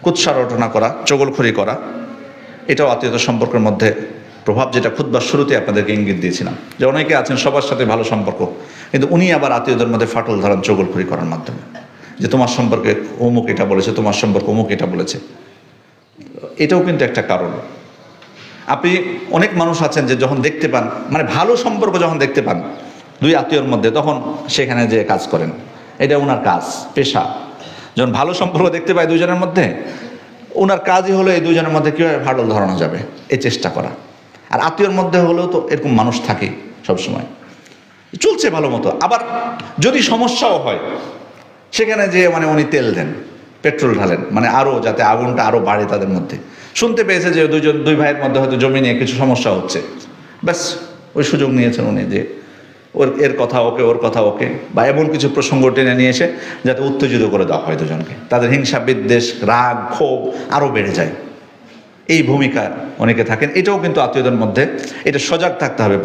কুৎসা রটনা করা, চগলখড়ি করা, এটাও আত্মীয়তা সম্পর্কের মধ্যে প্রভাব, যেটা খুতবার শুরুতে আপনাদেরকে ইঙ্গিত দিয়েছিলাম যে অনেকে আছেন সবার সাথে ভালো সম্পর্ক, কিন্তু উনি আবার আত্মীয়দের মধ্যে ফাটল ধরান চগলখড়ি করার মাধ্যমে, যে তোমার সম্পর্কে অমুক এটা বলেছে, তোমার সম্পর্কে অমুক এটা বলেছে। এটাও কিন্তু একটা কারণ। আপনি অনেক মানুষ আছেন যে যখন দেখতে পান, মানে ভালো সম্পর্ক যখন দেখতে পান দুই আত্মীয়র মধ্যে, তখন সেখানে যে কাজ করেন, এটা ওনার কাজ, পেশা। যখন ভালো সম্পর্ক দেখতে পায় দুজনের মধ্যে, ওনার কাজই হলো এই দুজনের মধ্যে কীভাবে ফাটল ধরানো যাবে এই চেষ্টা করা। আর আত্মীয়র মধ্যে হলেও তো এরকম মানুষ থাকে সবসময়, চলছে ভালো মতো, আবার যদি সমস্যাও হয় সেখানে যে মানে উনি তেল দেন, পেট্রোল ঢালেন, মানে আরও যাতে আগুনটা আরও বাড়ে তাদের মধ্যে। শুনতে পেয়েছে যে দুই ভাইয়ের মধ্যে হয়তো জমি নিয়ে কিছু সমস্যা হচ্ছে, ব্যাস ওই সুযোগ নিয়েছেন উনি যে এর কথা ওকে, ওর কথা ওকে, বা এমন কিছু প্রসঙ্গ টেনে নিয়ে এসে যাতে উত্তেজিত করে দেওয়া হয় দুজনকে, তাদের হিংসা বিদ্বেষ রাগ ক্ষোভ আরও বেড়ে যায়। এই ভূমিকা অনেকে থাকেন। এটাও কিন্তু আত্মীয়দের মধ্যে, এটা সজাগ থাকতে হবে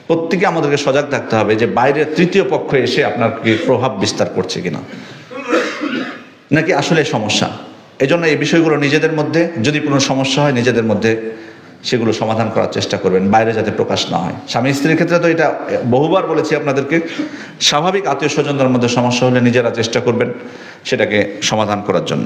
প্রত্যেকে আমাদেরকে সজাগ থাকতে হবে যে বাইরের তৃতীয় পক্ষ এসে আপনার কি প্রভাব বিস্তার করছে কিনা, নাকি আসলে সমস্যা। এজন্য এই বিষয়গুলো নিজেদের মধ্যে, যদি কোনো সমস্যা হয় নিজেদের মধ্যে সেগুলো সমাধান করার চেষ্টা করবেন, বাইরে যাতে প্রকাশ না হয়। স্বামী স্ত্রীর ক্ষেত্রে তো এটা বহুবার বলেছি আপনাদেরকে, স্বাভাবিক আত্মীয় স্বজনদের মধ্যে সমস্যা হলে নিজেরা চেষ্টা করবেন সেটাকে সমাধান করার জন্য।